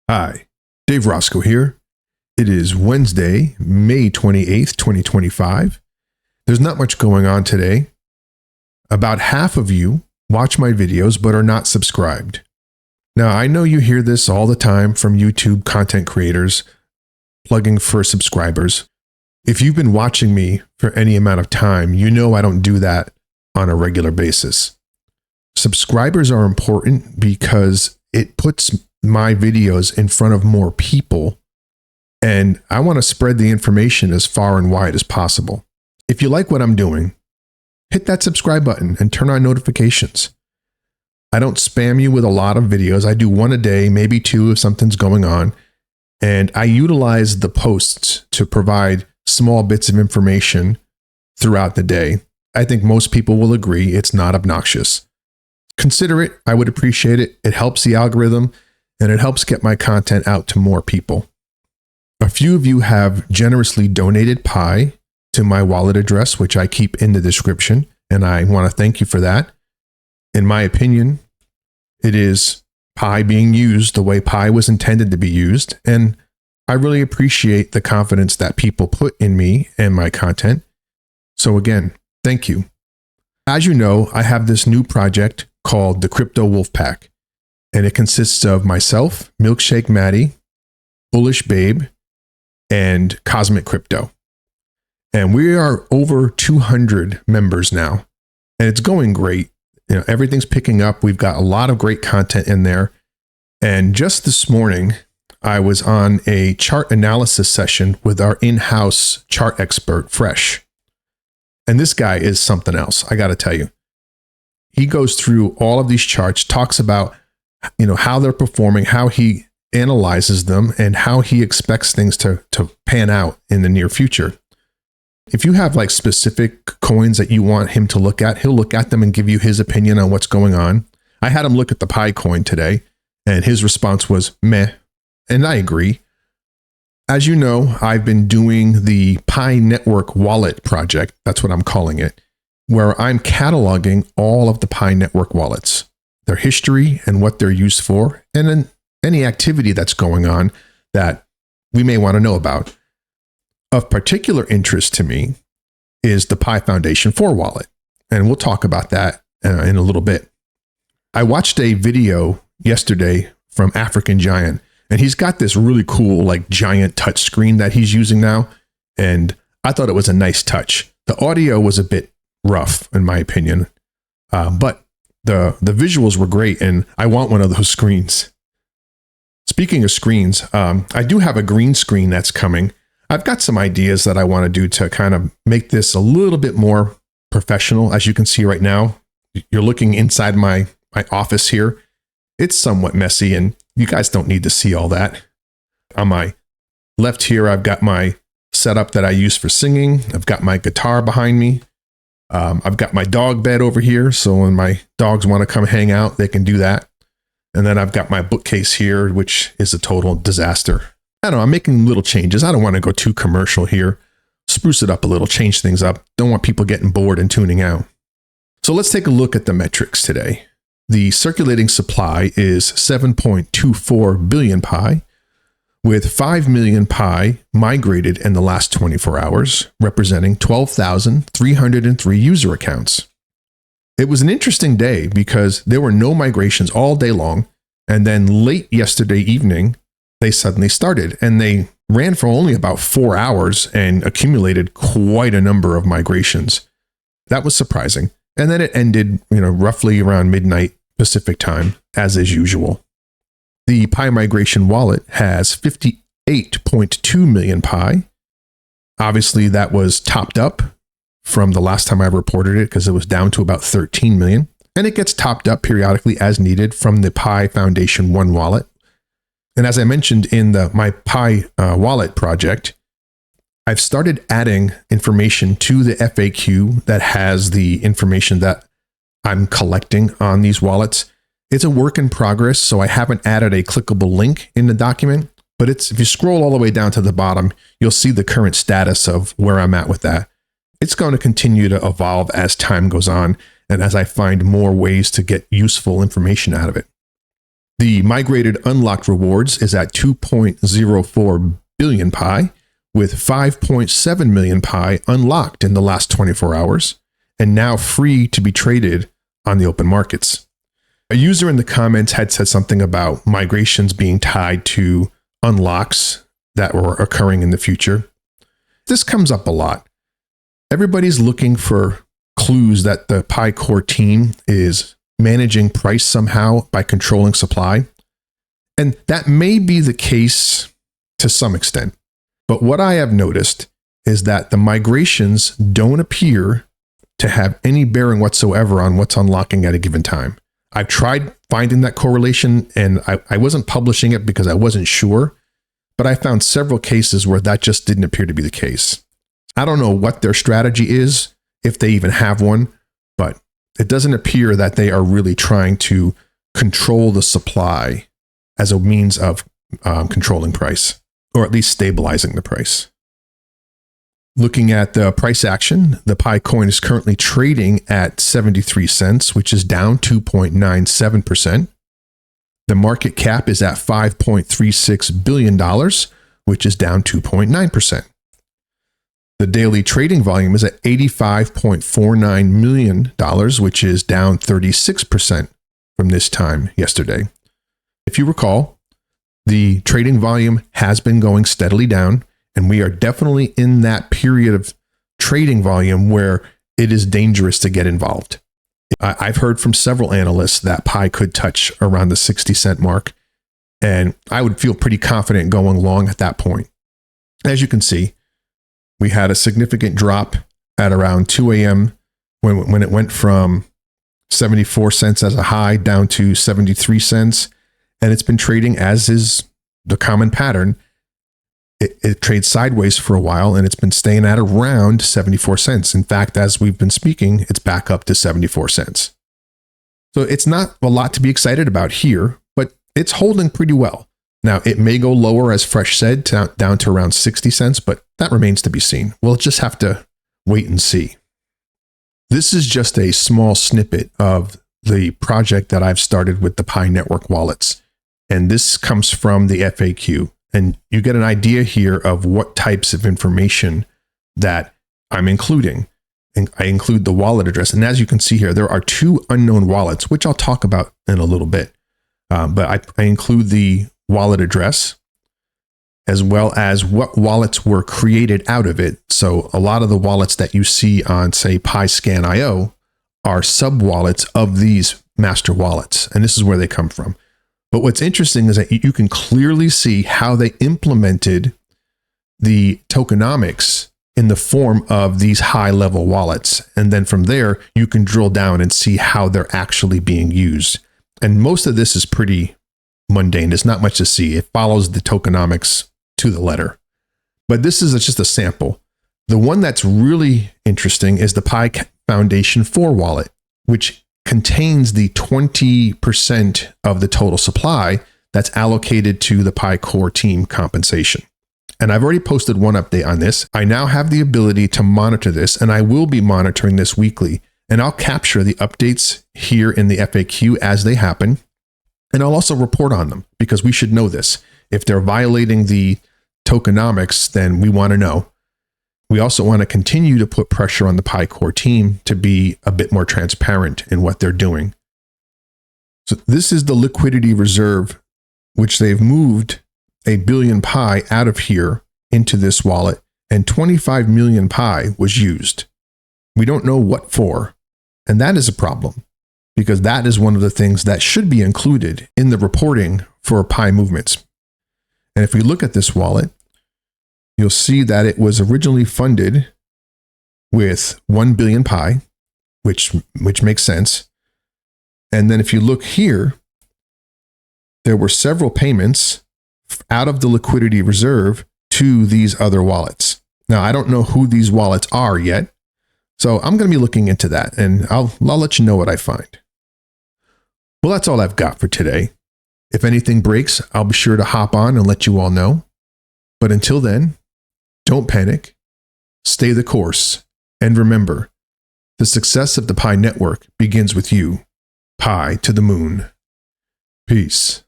Hi, Dave Roscoe here. It is Wednesday, May 28th, 2025. There's not much going on today. About half of you watch my videos but are not subscribed. Now, I know you hear this all the time from YouTube content creators plugging for subscribers. If you've been watching me for any amount of time, you know I don't do that on a regular basis. Subscribers are important because it puts my videos in front of more people, and I want to spread the information as far and wide as possible. If you like what I'm doing, hit that subscribe button and turn on notifications. I don't spam you with a lot of videos. I do one a day, maybe two if something's going on, and I utilize the posts to provide small bits of information throughout the day. I think most people will agree it's not obnoxious. Consider it. I would appreciate it. It helps the algorithm, and it helps get my content out to more people. A few of you have generously donated Pi to my wallet address, which I keep in the description, and I want to thank you for that. In my opinion, it is Pi being used the way Pi was intended to be used, and I really appreciate the confidence that people put in me and my content. So again, thank you. As you know, I have this new project called the Crypto Wolfpack, and it consists of myself, Milkshake Maddie, Bullish Babe, and Cosmic Crypto. And we are over 200 members now, and it's going great. You know, everything's picking up. We've got a lot of great content in there. And just this morning, I was on a chart analysis session with our in-house chart expert, Fresh. And this guy is something else, I got to tell you. He goes through all of these charts, talks about how they're performing, how he analyzes them, and how he expects things to pan out in the near future. If you have like specific coins that you want him to look at, he'll look at them and give you his opinion on what's going on. I had him look at the Pi coin today, and his response was meh, and I agree. As you know, I've been doing the Pi Network wallet project, that's what I'm calling it, where I'm cataloging all of the Pi Network wallets, their history and what they're used for, and then any activity that's going on that we may want to know about. Of particular interest to me is the Pi Foundation 4 wallet, and we'll talk about that in a little bit. I watched a video yesterday from African Giant, and he's got this really cool like giant touch screen that he's using now, and I thought it was a nice touch. The audio was a bit rough in my opinion, but the visuals were great, and I want one of those screens. Speaking of screens, I do have a green screen that's coming. I've got some ideas that I want to do to kind of make this a little bit more professional. As you can see right now, you're looking inside my office here. It's somewhat messy, and you guys don't need to see all that. On my left here, I've got my setup that I use for singing. I've got my guitar behind me. I've got my dog bed over here, so when my dogs want to come hang out, they can do that. And then I've got my bookcase here, which is a total disaster. I don't know, I'm making little changes. I don't want to go too commercial here. Spruce it up a little, change things up. Don't want people getting bored and tuning out. So let's take a look at the metrics today. The circulating supply is 7.24 billion Pi, with 5 million Pi migrated in the last 24 hours, representing 12,303 user accounts. It was an interesting day because there were no migrations all day long, and then late yesterday evening, they suddenly started, and they ran for only about 4 hours and accumulated quite a number of migrations. That was surprising. And then it ended, roughly around midnight Pacific time, as is usual. The Pi migration wallet has 58.2 million Pi. Obviously, that was topped up from the last time I reported it because it was down to about 13 million. And it gets topped up periodically as needed from the Pi Foundation 1 wallet. And as I mentioned in my Pi wallet project, I've started adding information to the FAQ that has the information that I'm collecting on these wallets. It's a work in progress, so I haven't added a clickable link in the document, but if you scroll all the way down to the bottom, you'll see the current status of where I'm at with that. It's going to continue to evolve as time goes on and as I find more ways to get useful information out of it. The migrated unlocked rewards is at 2.04 billion pi, with 5.7 million pi unlocked in the last 24 hours, and now free to be traded on the open markets. A user in the comments had said something about migrations being tied to unlocks that were occurring in the future. This comes up a lot. Everybody's looking for clues that the Pi Core team is managing price somehow by controlling supply. And that may be the case to some extent. But what I have noticed is that the migrations don't appear to have any bearing whatsoever on what's unlocking at a given time. I've tried finding that correlation, and I wasn't publishing it because I wasn't sure, but I found several cases where that just didn't appear to be the case. I don't know what their strategy is, if they even have one, but it doesn't appear that they are really trying to control the supply as a means of controlling price, or at least stabilizing the price. Looking at the price action, the Pi coin is currently trading at 73 cents, which is down 2.97%. The market cap is at $5.36 billion, which is down 2.9%. The daily trading volume is at $85.49 million, which is down 36% from this time yesterday. If you recall, the trading volume has been going steadily down, and we are definitely in that period of trading volume where it is dangerous to get involved. I've heard from several analysts that Pi could touch around the 60-cent mark, and I would feel pretty confident going long at that point. As you can see, we had a significant drop at around 2 a.m. when it went from 74 cents as a high down to 73 cents, and it's been trading, as is the common pattern. It trades sideways for a while, and it's been staying at around 74 cents. In fact, as we've been speaking, it's back up to 74 cents. So it's not a lot to be excited about here, but it's holding pretty well. Now, it may go lower, as Fresh said, down to around 60 cents, but that remains to be seen. We'll just have to wait and see. This is just a small snippet of the project that I've started with the Pi Network wallets, and this comes from the FAQ. And you get an idea here of what types of information that I'm including. And I include the wallet address. And as you can see here, there are 2 unknown wallets, which I'll talk about in a little bit. But I include the wallet address, as well as what wallets were created out of it. So a lot of the wallets that you see on, say, PiScan.io are sub-wallets of these master wallets. And this is where they come from. But what's interesting is that you can clearly see how they implemented the tokenomics in the form of these high-level wallets. And then from there, you can drill down and see how they're actually being used. And most of this is pretty mundane. There's not much to see. It follows the tokenomics to the letter. But this is just a sample. The one that's really interesting is the Pi Foundation 4 wallet, which contains the 20% of the total supply that's allocated to the Pi Core team compensation. And I've already posted one update on this. I now have the ability to monitor this, and I will be monitoring this weekly. And I'll capture the updates here in the FAQ as they happen. And I'll also report on them, because we should know this. If they're violating the tokenomics, then we want to know. We also want to continue to put pressure on the Pi Core team to be a bit more transparent in what they're doing. So this is the liquidity reserve, which they've moved 1 billion Pi out of here into this wallet, and 25 million Pi was used. We don't know what for, and that is a problem, because that is one of the things that should be included in the reporting for Pi movements. And if we look at this wallet, you'll see that it was originally funded with 1 billion Pi, which makes sense. And then if you look here, there were several payments out of the liquidity reserve to these other wallets. Now, I don't know who these wallets are yet, so I'm going to be looking into that, and I'll let you know what I find. Well, that's all I've got for today. If anything breaks, I'll be sure to hop on and let you all know. But until then, don't panic, stay the course, and remember, the success of the Pi Network begins with you. Pi to the moon. Peace.